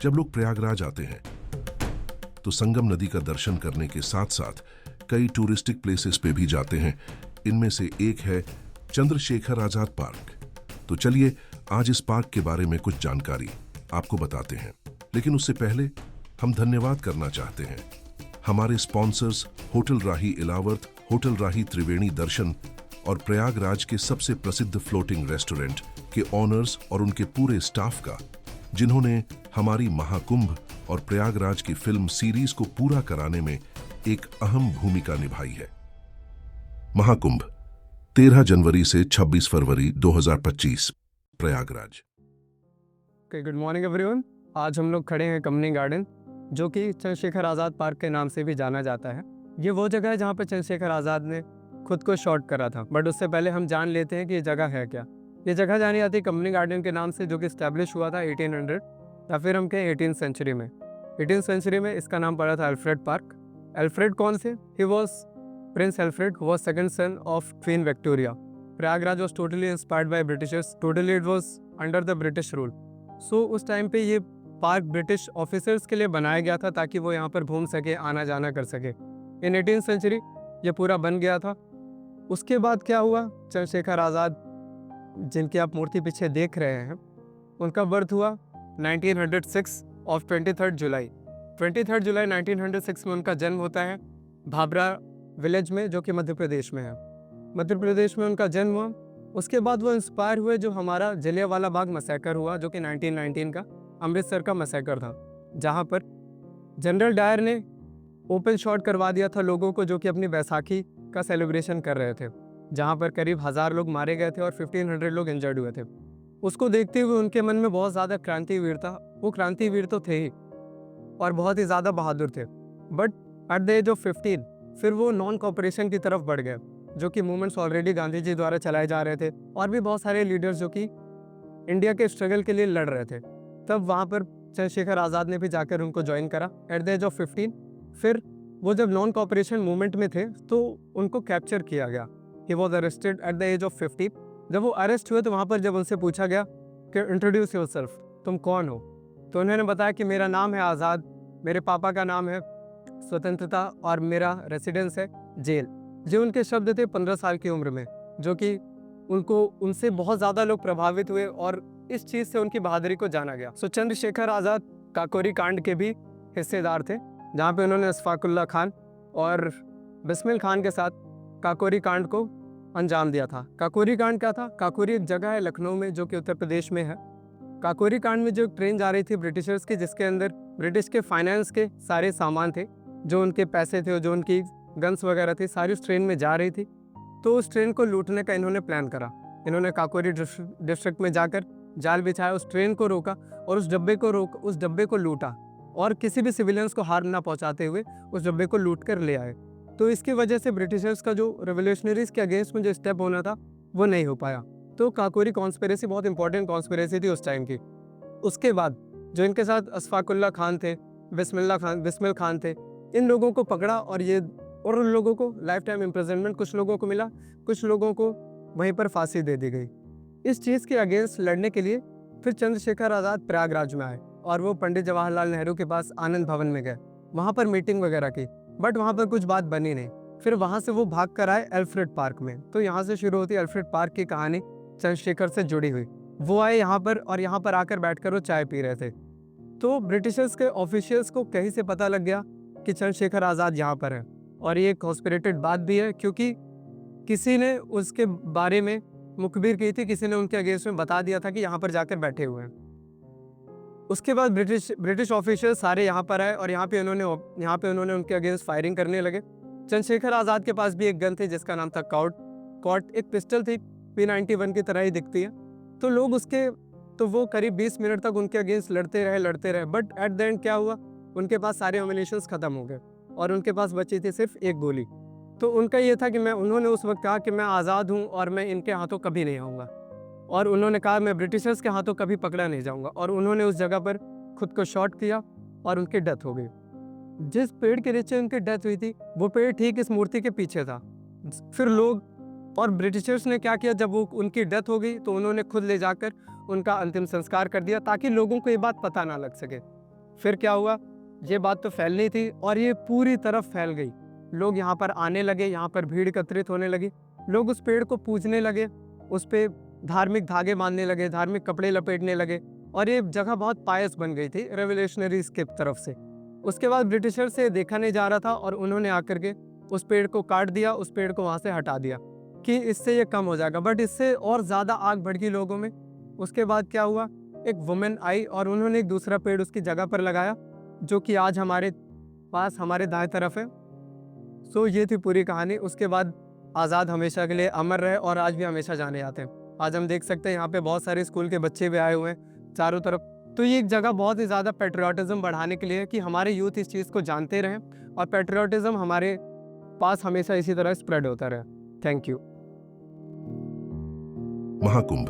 जब लोग प्रयागराज आते हैं तो संगम नदी का दर्शन करने के साथ साथ कई टूरिस्टिक प्लेसेस पे भी जाते हैं। इनमें से एक है चंद्रशेखर आजाद पार्क। तो चलिए आज इस पार्क के बारे में कुछ जानकारी आपको बताते हैं। लेकिन उससे पहले हम धन्यवाद करना चाहते हैं हमारे स्पॉन्सर्स होटल राही इलावर्त, होटल राही त्रिवेणी दर्शन और प्रयागराज के सबसे प्रसिद्ध फ्लोटिंग रेस्टोरेंट के ऑनर्स और उनके पूरे स्टाफ का, जिन्होंने हमारी महाकुंभ और प्रयागराज की फिल्म सीरीज को पूरा कराने में एक अहम भूमिका निभाई है। महाकुंभ 13 जनवरी से 26 फरवरी 2025 प्रयागराज। Good morning everyone. आज हम लोग खड़े हैं कंपनी गार्डन, जो कि चंद्रशेखर आज़ाद पार्क के नाम से भी जाना जाता है। ये वो जगह है जहाँ पर चंद्रशेखर आज़ाद ने खुद को शॉट करा था। बट उससे पहले हम जान लेते हैं कि ये जगह है क्या। ये जगह जानी जाती है कंपनी गार्डन के नाम से, जो कि इस्टेब्लिश हुआ था 1800 या फिर हम कहें 18th सेंचुरी में। 18th सेंचुरी में इसका नाम पड़ा था अल्फ्रेड पार्क। अल्फ्रेड कौन से? He was prince Alfred, who was second son of queen Victoria. Prayagraj was totally inspired by Britishers, totally it was under the British rule. So उस time पे ये पार्क ब्रिटिश ऑफिसर्स के लिए बनाया गया था ताकि वो यहाँ पर घूम सके, आना जाना कर सके। इन 18th सेंचुरी ये पूरा बन गया था। उसके बाद क्या हुआ, चंद्रशेखर आज़ाद जिनकी आप मूर्ति पीछे देख रहे हैं, उनका बर्थ हुआ 1906 ऑफ 23 जुलाई 1906 में उनका जन्म होता है भाबरा विलेज में, जो कि मध्य प्रदेश में है। मध्य प्रदेश में उनका जन्म हुआ। उसके बाद वो इंस्पायर हुए जो हमारा जलियांवाला बाग मैसेकर हुआ, जो कि 1919 का अमृतसर का मैसेकर था, जहाँ पर जनरल डायर ने ओपन शॉट करवा दिया था लोगों को, जो कि अपनी बैसाखी का सेलिब्रेशन कर रहे थे, जहाँ पर करीब 1000 लोग मारे गए थे और 1500 लोग इंजर्ड हुए थे। उसको देखते हुए उनके मन में बहुत ज़्यादा क्रांतिवीर था। वो क्रांतिवीर तो थे ही और बहुत ही ज़्यादा बहादुर थे। But at the age of 15 फिर वो नॉन कॉपरेशन की तरफ बढ़ गए, जो कि मूवमेंट्स ऑलरेडी गांधी जी द्वारा चलाए जा रहे थे और भी बहुत सारे लीडर्स जो कि इंडिया के स्ट्रगल के लिए लड़ रहे थे। तब वहाँ पर चंद्रशेखर आज़ाद ने भी जाकर उनको ज्वाइन करा एट द एज ऑफ 15। फिर वो जब नॉन कॉपरेशन मूवमेंट में थे तो उनको कैप्चर किया गया। He was arrested at the age of 50। जब वो अरेस्ट हुए तो वहाँ पर जब उनसे पूछा गया कि इंट्रोड्यूस योरसेल्फ, तुम कौन हो, तो उन्होंने बताया कि मेरा नाम है आज़ाद, मेरे पापा का नाम है स्वतंत्रता और मेरा रेसिडेंस है जेल। जो उनके शब्द थे 15 साल की उम्र में, जो कि उनसे बहुत ज़्यादा लोग प्रभावित हुए और इस चीज़ से उनकी बहादुरी को जाना गया। सो चंद्रशेखर आज़ाद काकोरी कांड के भी हिस्सेदार थे, जहाँ पे उन्होंने अशफाकुल्ला खान और बिस्मिल खान के साथ काकोरी कांड को अंजाम दिया था। काकोरी कांड क्या था? काकोरी एक जगह है लखनऊ में, जो कि उत्तर प्रदेश में है। काकोरी कांड में जो ट्रेन जा रही थी ब्रिटिशर्स की, जिसके अंदर ब्रिटिश के फाइनेंस के सारे सामान थे, जो उनके पैसे थे, जो उनकी गन्स वगैरह थी, सारी उस ट्रेन में जा रही थी। तो उस ट्रेन को लूटने का इन्होंने प्लान करा। इन्होंने काकोरी डिस्ट्रिक्ट में जाकर जाल बिछाया, उस ट्रेन को रोका और उस डब्बे को लूटा और किसी भी सिविलियंस को हार्म ना पहुंचाते हुए उस डब्बे को लूट कर ले आए। तो इसकी वजह से ब्रिटिशर्स का जो रेवोल्यूशनरीज के अगेंस्ट में जो स्टेप होना था वो नहीं हो पाया। तो काकोरी कॉन्स्पिरेसी बहुत इंपॉर्टेंट कॉन्स्पिरेसी थी उस टाइम की। उसके बाद जो इनके साथ अशफाकुल्ला खान थे, बिस्मिल खान थे, इन लोगों को पकड़ा और उन लोगों को लाइफ टाइम इम्प्रिजनमेंट कुछ लोगों को मिला, कुछ लोगों को वहीं पर फांसी दे दी गई। इस चीज़ के अगेंस्ट लड़ने के लिए फिर चंद्रशेखर आज़ाद प्रयागराज में आए और वो पंडित जवाहरलाल नेहरू के पास आनंद भवन में गए, वहाँ पर मीटिंग वगैरह की, बट वहाँ पर कुछ बात बनी नहीं। फिर वहाँ से वो भाग कर आए अल्फ्रेड पार्क में। तो यहाँ से शुरू होती है अल्फ्रेड पार्क की कहानी चंद्रशेखर से जुड़ी हुई। वो आए यहाँ पर और यहाँ पर आकर बैठकर वो चाय पी रहे थे। तो ब्रिटिशर्स के ऑफिशियल्स को कहीं से पता लग गया कि चंद्रशेखर आज़ाद यहाँ पर है, और ये कॉन्स्पिरेटेड बात भी है क्योंकि किसी ने उसके बारे में मुखबिर की थी, किसी ने उनके अगेंस्ट में बता दिया था कि यहाँ पर जाकर बैठे हुए हैं। उसके बाद ब्रिटिश ऑफिशियल सारे यहाँ पर आए और यहाँ पे उन्होंने उनके अगेंस्ट फायरिंग करने लगे। चंद्रशेखर आज़ाद के पास भी एक गन थी जिसका नाम था कॉट, एक पिस्टल थी, P91 की तरह ही दिखती है। तो वो करीब 20 मिनट तक उनके अगेंस्ट लड़ते रहे, बट एट द एंड क्या हुआ, उनके पास सारे एम्युनिशंस खत्म हो गए और उनके पास बची थी सिर्फ एक गोली। तो उनका ये था कि उन्होंने उस वक्त कहा कि मैं आज़ाद हूँ और मैं इनके हाथों कभी नहीं आऊँगा, और उन्होंने कहा मैं ब्रिटिशर्स के हाथों कभी पकड़ा नहीं जाऊँगा, और उन्होंने उस जगह पर खुद को शॉट किया और उनकी डेथ हो गई। जिस पेड़ के नीचे उनकी डेथ हुई थी वो पेड़ ठीक इस मूर्ति के पीछे था। फिर लोग और ब्रिटिशर्स ने क्या किया, जब वो उनकी डेथ हो गई तो उन्होंने खुद ले जाकर उनका अंतिम संस्कार कर दिया ताकि लोगों को ये बात पता ना लग सके। फिर क्या हुआ, ये बात तो फैलनी थी और ये पूरी तरफ फैल गई। लोग यहाँ पर आने लगे, यहाँ पर भीड़ एकत्रित होने लगी, लोग उस पेड़ को पूजने लगे, उस पे धार्मिक धागे बांधने लगे, धार्मिक कपड़े लपेटने लगे और ये जगह बहुत पायस बन गई थी रेवोल्यूशनरीज की तरफ से। उसके बाद ब्रिटिशर से देखा नहीं जा रहा था और उन्होंने आकर के उस पेड़ को काट दिया, उस पेड़ को वहाँ से हटा दिया कि इससे ये कम हो जाएगा, बट इससे और ज़्यादा आग भड़ गई लोगों में। उसके बाद क्या हुआ, एक वुमेन आई और उन्होंने एक दूसरा पेड़ उसकी जगह पर लगाया, जो कि आज हमारे पास हमारे दाएं तरफ है। सो ये थी पूरी कहानी। उसके बाद आज़ाद हमेशा के लिए अमर रहे और आज भी हमेशा जाने जाते हैं। आज हम देख सकते हैं यहाँ पे बहुत सारे स्कूल के बच्चे भी आए हुए हैं चारों तरफ। तो ये एक जगह बहुत ही ज़्यादा पेट्रियाटिज़म बढ़ाने के लिए है कि हमारे यूथ इस चीज़ को जानते रहें और पेट्रियाटिज़म हमारे पास हमेशा इसी तरह स्प्रेड होता रहे। Thank you. महाकुंभ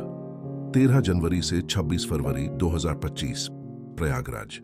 13 जनवरी से 26 फरवरी 2025 प्रयागराज।